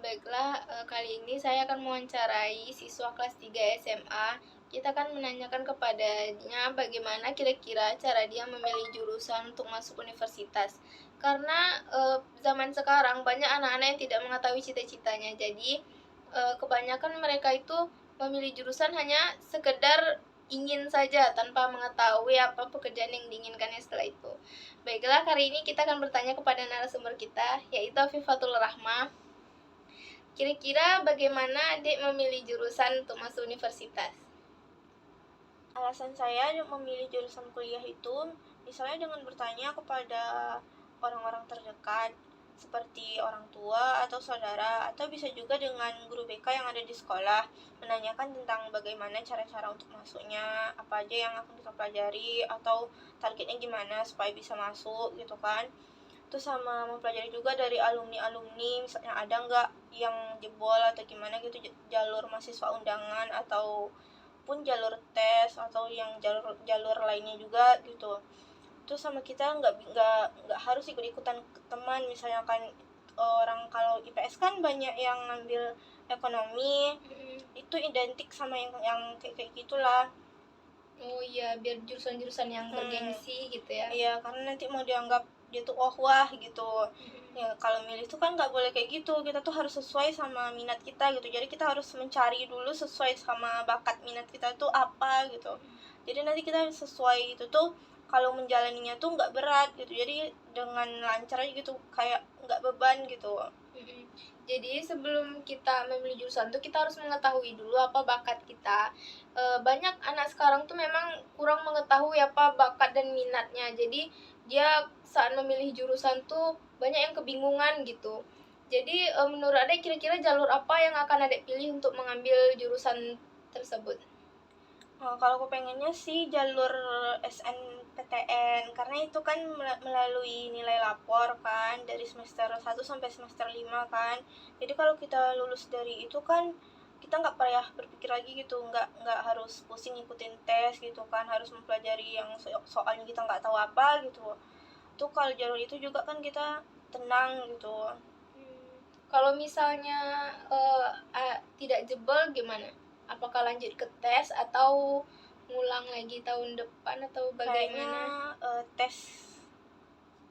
Baiklah, kali ini saya akan mewawancarai siswa kelas 3 SMA. Kita akan menanyakan kepadanya bagaimana kira-kira cara dia memilih jurusan untuk masuk universitas. Karena zaman sekarang banyak anak-anak yang tidak mengetahui cita-citanya. Jadi kebanyakan mereka itu memilih jurusan hanya sekedar ingin saja tanpa mengetahui apa pekerjaan yang diinginkannya setelah itu. Baiklah, hari ini kita akan bertanya kepada narasumber kita, yaitu Afifatul Rahmah. Kira-kira bagaimana adik memilih jurusan untuk masuk universitas? Alasan saya memilih jurusan kuliah itu misalnya dengan bertanya kepada orang-orang terdekat seperti orang tua atau saudara, atau bisa juga dengan guru BK yang ada di sekolah, menanyakan tentang bagaimana cara-cara untuk masuknya, apa aja yang akan kita pelajari, atau targetnya gimana supaya bisa masuk gitu kan. Terus sama mempelajari juga dari alumni-alumni, misalnya ada nggak yang jebol atau gimana gitu, jalur mahasiswa undangan atau pun jalur tes atau yang jalur lainnya juga gitu. Terus sama kita nggak harus ikut-ikutan teman, misalnya kan orang kalau IPS kan banyak yang ngambil ekonomi, itu identik sama yang kayak gitulah. Oh iya, biar jurusan-jurusan yang bergengsi gitu ya. Iya, karena nanti mau dianggap dia tuh wah gitu. Ya kalau milih tuh kan nggak boleh kayak gitu, kita tuh harus sesuai sama minat kita gitu. Jadi kita harus mencari dulu sesuai sama bakat minat kita tuh apa gitu. Jadi nanti kita sesuai itu tuh, kalau menjalaninya tuh nggak berat gitu, jadi dengan lancar aja gitu, kayak nggak beban gitu. Jadi sebelum kita memilih jurusan tuh kita harus mengetahui dulu apa bakat kita. Banyak anak sekarang tuh memang kurang mengetahui apa bakat dan minatnya. Jadi dia saat memilih jurusan tuh banyak yang kebingungan gitu. Jadi menurut Adek kira-kira jalur apa yang akan Adek pilih untuk mengambil jurusan tersebut? Kalau aku pengennya sih jalur SNPTN, karena itu kan melalui nilai lapor kan, dari semester 1 sampai semester 5 kan. Jadi kalau kita lulus dari itu kan, kita nggak payah berpikir lagi gitu, nggak harus pusing ngikutin tes gitu kan, harus mempelajari yang soalnya kita nggak tahu apa gitu. Tuh kalau jalur itu juga kan kita tenang gitu. Kalau misalnya tidak jebol gimana? Apakah lanjut ke tes atau ngulang lagi tahun depan atau bagaimana? Kayaknya tes.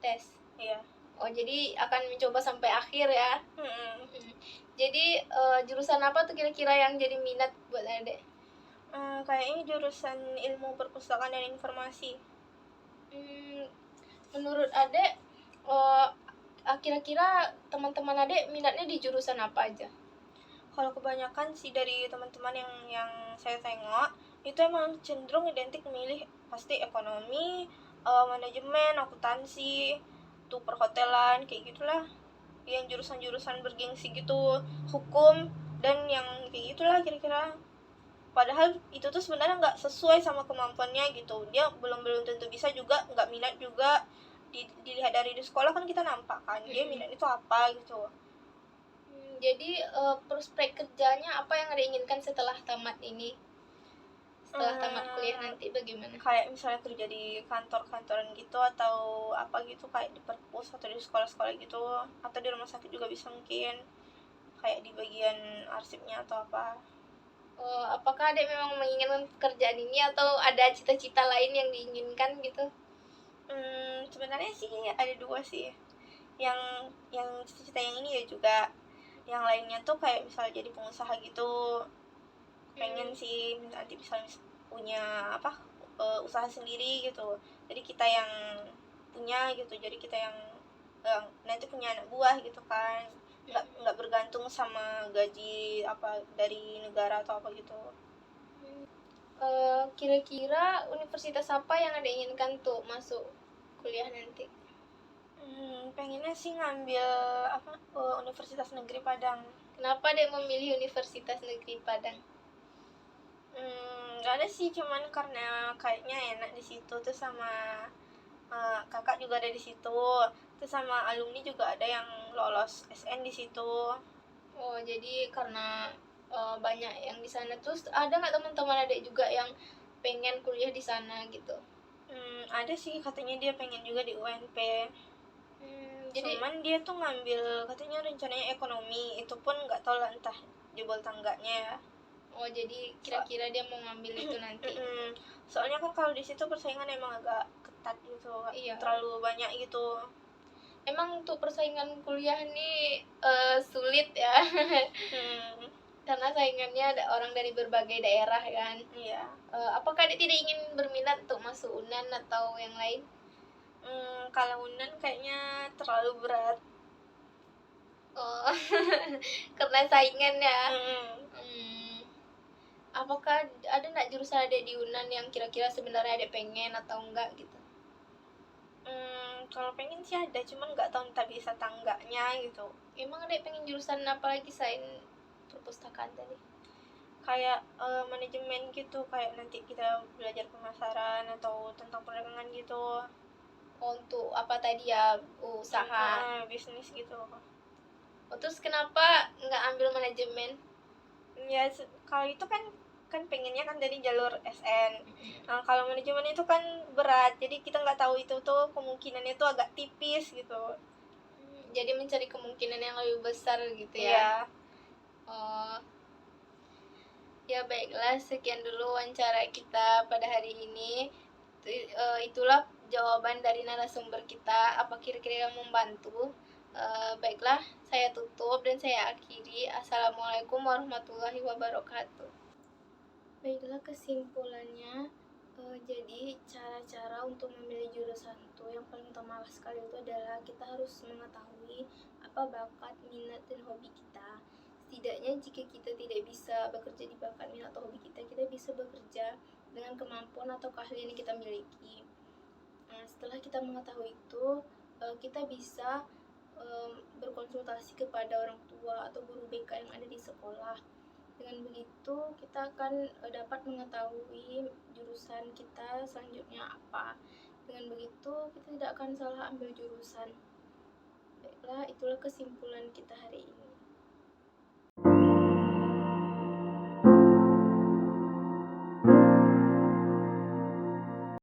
Tes. Iya. Oh, jadi akan mencoba sampai akhir ya. Jadi jurusan apa tuh kira-kira yang jadi minat buat Adek? Kayaknya jurusan ilmu perpustakaan dan informasi. Menurut Adek, kira-kira teman-teman Adek minatnya di jurusan apa aja? Kalau kebanyakan sih dari teman-teman yang saya tengok, itu emang cenderung identik memilih pasti ekonomi, manajemen, akuntansi, tuh perhotelan, kayak gitulah. Yang jurusan-jurusan bergengsi gitu, hukum, dan yang kayak gitulah kira-kira. Padahal itu tuh sebenarnya nggak sesuai sama kemampuannya gitu. Dia belum tentu bisa juga, nggak minat juga. Dilihat dari di sekolah kan kita nampak kan, dia minat itu apa gitu. Jadi prospek kerjanya apa yang Ade inginkan setelah tamat ini? Setelah tamat kuliah nanti bagaimana? Kayak misalnya kerja di kantor-kantoran gitu, atau apa gitu, kayak di perpus atau di sekolah-sekolah gitu, atau di rumah sakit juga bisa mungkin, kayak di bagian arsipnya atau apa. Apakah Ade memang menginginkan pekerjaan ini atau ada cita-cita lain yang diinginkan gitu? Sebenarnya sih ada dua sih, yang cita-cita yang ini ya juga, yang lainnya tuh kayak misalnya jadi pengusaha gitu. Pengen sih nanti misalnya punya apa, usaha sendiri gitu, jadi kita yang punya gitu, jadi kita yang nanti punya anak buah gitu kan, nggak bergantung sama gaji apa dari negara atau apa gitu. Kira-kira universitas apa yang Ade inginkan tuh masuk kuliah nanti? Pengennya sih ngambil apa, Universitas Negeri Padang. Kenapa Ade memilih Universitas Negeri Padang? Gak ada sih, cuman karena kayaknya enak di situ, tuh sama kakak juga ada di situ, terus sama alumni juga ada yang lolos SN di situ. Oh, jadi karena banyak yang di sana. Terus ada nggak teman-teman Adek juga yang pengen kuliah di sana gitu? Ada sih, katanya dia pengen juga di UNP. Jadi Cuman dia tuh ngambil katanya rencananya ekonomi, itu pun nggak tahu lah entah jebol tangganya ya. oh jadi kira-kira dia mau ngambil itu nanti. Soalnya kan kalau di situ persaingan emang agak ketat gitu, Iya. terlalu banyak gitu. Emang untuk persaingan kuliah ini sulit ya. Karena saingannya ada orang dari berbagai daerah kan. Iya. Apakah dia tidak ingin berminat untuk masuk UNAN atau yang lain? Kalau UNAN kayaknya terlalu berat. Oh, karena saingan ya. Apakah ada nggak jurusan ada di UNAN yang kira-kira sebenarnya ada pengen atau enggak gitu? Kalau pengen sih ada, cuman nggak tahu entah bisa tangganya gitu. Emang ada pengen jurusan apa lagi selain perpustakaan tadi? Kayak manajemen gitu, kayak nanti kita belajar pemasaran atau tentang perdagangan gitu. Untuk apa tadi ya, usaha. Bisnis gitu. Terus kenapa nggak ambil manajemen? Ya kalau itu kan pengennya kan dari jalur SN. Nah kalau manajemen itu kan berat, jadi kita nggak tahu itu tuh kemungkinannya tuh agak tipis gitu. Jadi mencari kemungkinan yang lebih besar gitu ya. Iya. Oh. Ya baiklah, sekian dulu wawancara kita pada hari ini. Itulah jawaban dari narasumber kita. Apa kira-kira membantu? Baiklah, saya tutup dan saya akhiri. Assalamualaikum warahmatullahi wabarakatuh. Baiklah, kesimpulannya, jadi cara-cara untuk memilih jurusan itu yang paling utama sekali itu adalah kita harus mengetahui apa bakat, minat, dan hobi kita. Setidaknya jika kita tidak bisa bekerja di bakat, minat, atau hobi kita, kita bisa bekerja dengan kemampuan atau keahlian yang kita miliki. Nah, setelah kita mengetahui itu, kita bisa berkonsultasi kepada orang tua atau guru BK yang ada di sekolah. Dengan begitu kita akan dapat mengetahui jurusan kita selanjutnya apa. Dengan begitu kita tidak akan salah ambil jurusan. Baiklah, itulah kesimpulan kita hari ini.